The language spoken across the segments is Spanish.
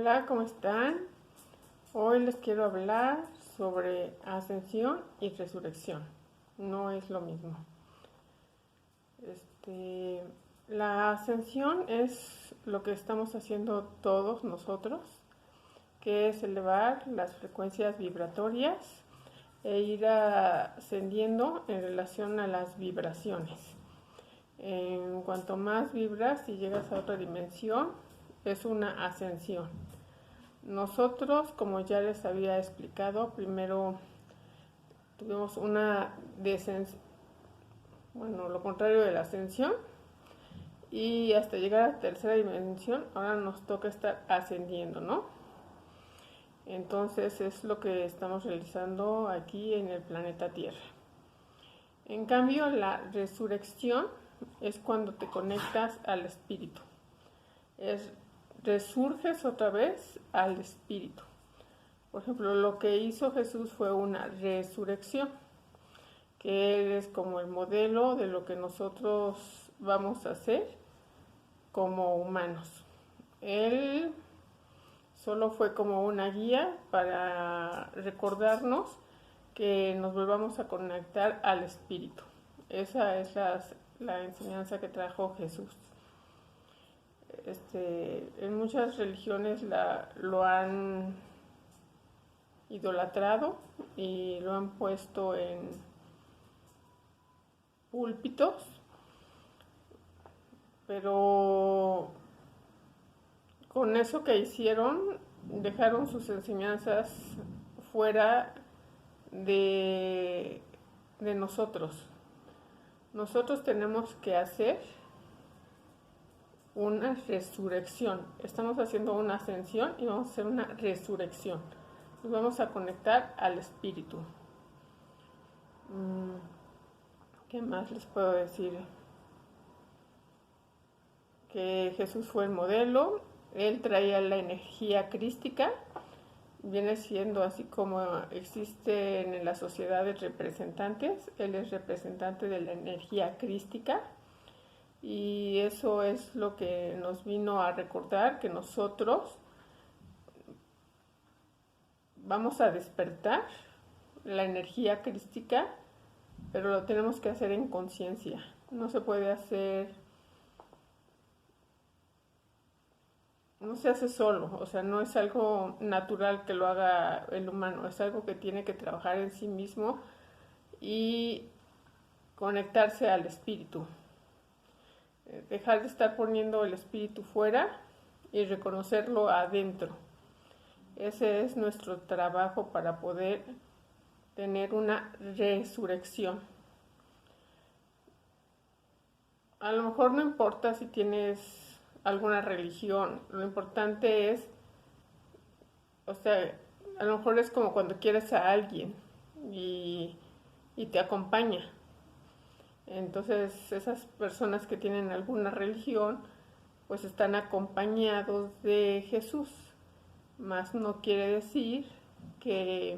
Hola, ¿cómo están? Hoy les quiero hablar sobre ascensión y resurrección. No es lo mismo. Este, la ascensión es lo que estamos haciendo todos nosotros, que es elevar las frecuencias vibratorias e ir ascendiendo en relación a las vibraciones. En cuanto más vibras y llegas a otra dimensión, es una ascensión. Nosotros, como ya les había explicado, primero tuvimos una descensión, bueno, lo contrario de la ascensión, y hasta llegar a la tercera dimensión, ahora nos toca estar ascendiendo, ¿no? Entonces es lo que estamos realizando aquí en el planeta Tierra. En cambio, la resurrección es cuando te conectas al espíritu. Resurges otra vez al espíritu. Por ejemplo, lo que hizo Jesús fue una resurrección, que Él es como el modelo de lo que nosotros vamos a hacer como humanos. Él solo fue como una guía para recordarnos que nos volvamos a conectar al espíritu. Esa es la enseñanza que trajo Jesús. En muchas religiones lo han idolatrado y lo han puesto en púlpitos, pero con eso que hicieron dejaron sus enseñanzas fuera de nosotros. Nosotros tenemos que hacer una resurrección. Estamos haciendo una ascensión y vamos a hacer una resurrección. Nos vamos a conectar al espíritu. ¿Qué más les puedo decir? Que Jesús fue el modelo. Él traía la energía crística. Viene siendo así como existen en las sociedades representantes. Él es representante de la energía crística. Y eso es lo que nos vino a recordar, que nosotros vamos a despertar la energía crística, pero lo tenemos que hacer en conciencia. No se puede hacer, no se hace solo, o sea, no es algo natural que lo haga el humano, es algo que tiene que trabajar en sí mismo y conectarse al espíritu. Dejar de estar poniendo el espíritu fuera y reconocerlo adentro. Ese es nuestro trabajo para poder tener una resurrección. A lo mejor no importa si tienes alguna religión, lo importante es, o sea, a lo mejor es como cuando quieres a alguien y te acompaña. Entonces esas personas que tienen alguna religión pues están acompañados de Jesús, mas no quiere decir que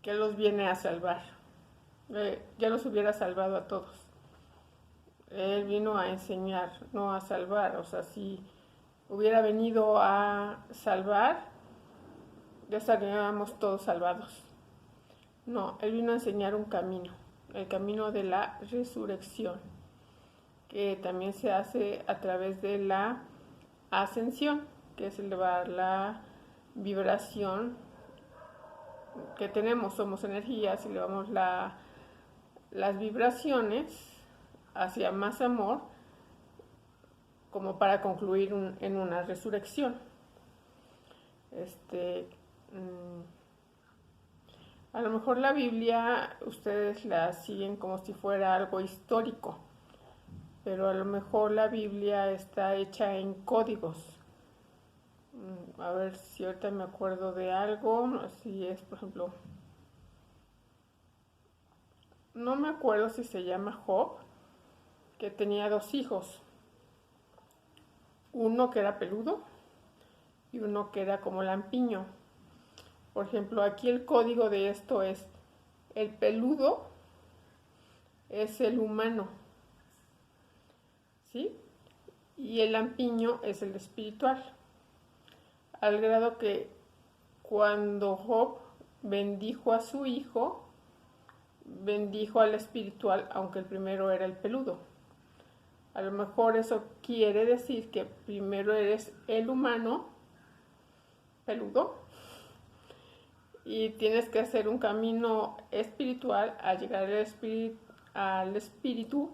los viene a salvar. Ya los hubiera salvado a todos. Él vino a enseñar, no a salvar. O sea, si hubiera venido a salvar, ya estaríamos todos salvados. No, Él vino a enseñar un camino, el camino de la resurrección, que también se hace a través de la ascensión, que es elevar la vibración que tenemos. Somos energías y elevamos las vibraciones hacia más amor, como para concluir en una resurrección. A lo mejor la Biblia ustedes la siguen como si fuera algo histórico, pero a lo mejor la Biblia está hecha en códigos. A ver si ahorita me acuerdo de algo, así es, por ejemplo, no me acuerdo si se llama Job, que tenía 2 hijos, uno que era peludo y uno que era como lampiño. Por ejemplo, aquí el código de esto es: el peludo es el humano, ¿sí? y el lampiño es el espiritual, al grado que cuando Job bendijo a su hijo, bendijo al espiritual, aunque el primero era el peludo. A lo mejor eso quiere decir que primero eres el humano peludo y tienes que hacer un camino espiritual al llegar al espíritu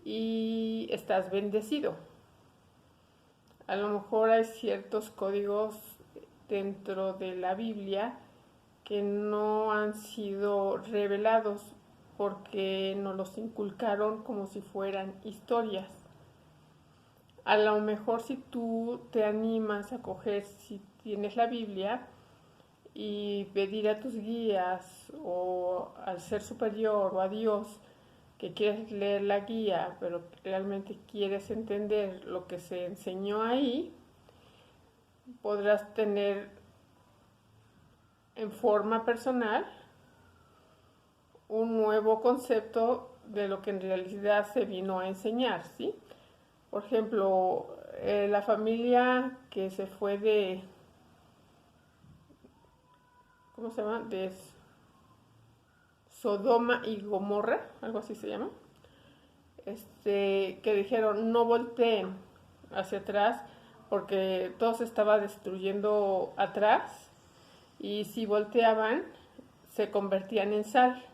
y estás bendecido. A lo mejor hay ciertos códigos dentro de la Biblia que no han sido revelados porque nos los inculcaron como si fueran historias. A lo mejor si tú te animas a coger, si tienes la Biblia, y pedir a tus guías o al ser superior o a Dios que quieres leer la guía, pero realmente quieres entender lo que se enseñó ahí, podrás tener en forma personal un nuevo concepto de lo que en realidad se vino a enseñar, ¿sí? Por ejemplo, la familia que se fue de, ¿cómo se llama? De Sodoma y Gomorra, algo así se llama, que dijeron no volteen hacia atrás porque todo se estaba destruyendo atrás y si volteaban se convertían en sal.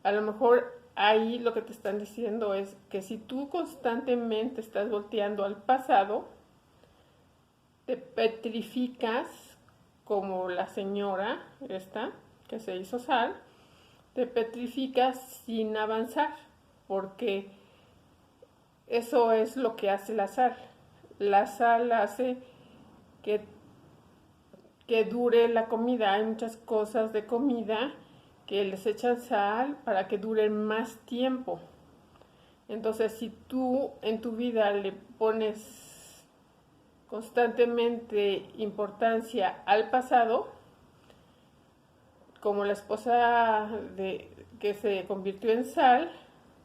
A lo mejor ahí lo que te están diciendo es que si tú constantemente estás volteando al pasado, te petrificas como la señora esta que se hizo sal, te petrificas sin avanzar, porque eso es lo que hace la sal. La sal hace que dure la comida. Hay muchas cosas de comida que les echan sal para que duren más tiempo. Entonces, si tú en tu vida le pones constantemente importancia al pasado, como la esposa que se convirtió en sal,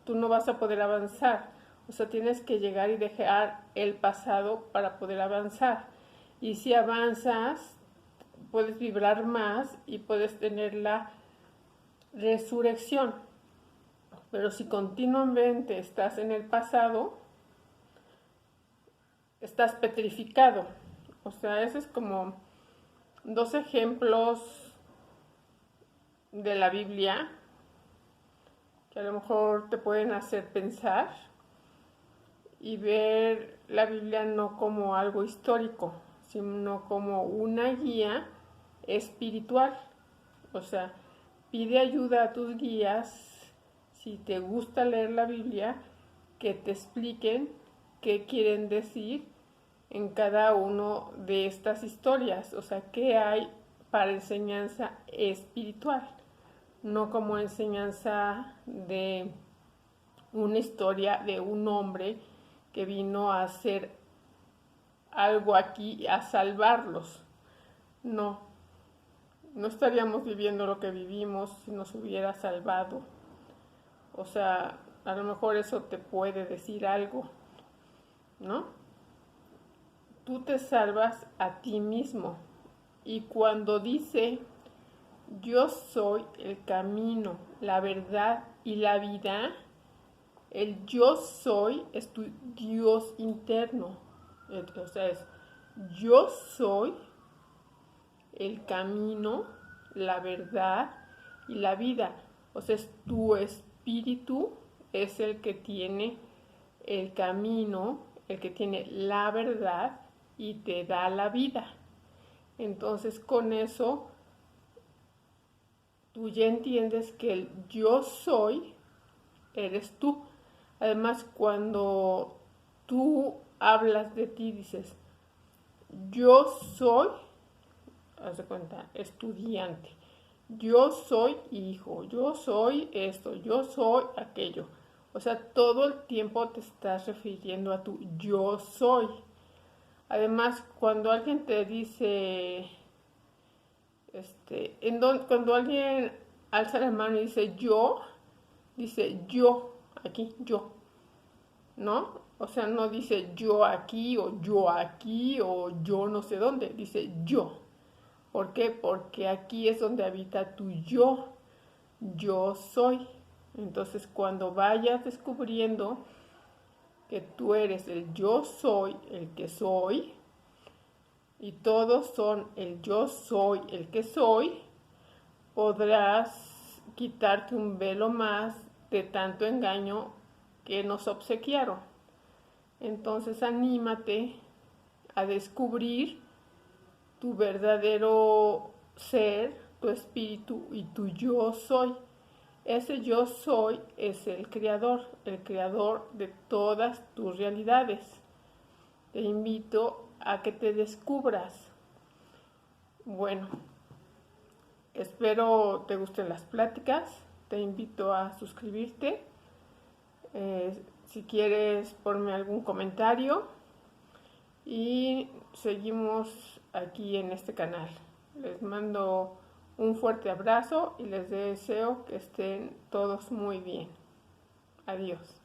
tú no vas a poder avanzar. O sea, tienes que llegar y dejar el pasado para poder avanzar. Y si avanzas, puedes vibrar más y puedes tener la resurrección. Pero si continuamente estás en el pasado, estás petrificado. O sea, ese es como dos ejemplos de la Biblia que a lo mejor te pueden hacer pensar y ver la Biblia no como algo histórico, sino como una guía espiritual. O sea, pide ayuda a tus guías, si te gusta leer la Biblia, que te expliquen qué quieren decir en cada uno de estas historias. O sea, qué hay para enseñanza espiritual, no como enseñanza de una historia de un hombre que vino a hacer algo aquí, a salvarlos. No, no estaríamos viviendo lo que vivimos si nos hubiera salvado. O sea, a lo mejor eso te puede decir algo, ¿no? Tú te salvas a ti mismo. Y cuando dice, yo soy el camino, la verdad y la vida, el yo soy es tu Dios interno. O sea, es yo soy el camino, la verdad y la vida. O sea, es tu espíritu, es el que tiene el camino, el que tiene la verdad y te da la vida. Entonces, con eso, tú ya entiendes que el yo soy eres tú. Además, cuando tú hablas de ti, dices, yo soy, haz de cuenta, estudiante, yo soy hijo, yo soy esto, yo soy aquello. O sea, todo el tiempo te estás refiriendo a tu yo soy. Además, cuando alguien te dice, cuando alguien alza la mano y dice yo, aquí yo, ¿no? O sea, no dice yo aquí o yo no sé dónde, dice yo. ¿Por qué? Porque aquí es donde habita tu yo soy. Entonces, cuando vayas descubriendo que tú eres el yo soy, el que soy, y todos son el yo soy, el que soy, podrás quitarte un velo más de tanto engaño que nos obsequiaron. Entonces anímate a descubrir tu verdadero ser, tu espíritu y tu yo soy. Ese yo soy es el creador de todas tus realidades. Te invito a que te descubras. Bueno, espero te gusten las pláticas. Te invito a suscribirte. Si quieres, ponme algún comentario. Y seguimos aquí en este canal. Les mando un fuerte abrazo y les deseo que estén todos muy bien. Adiós.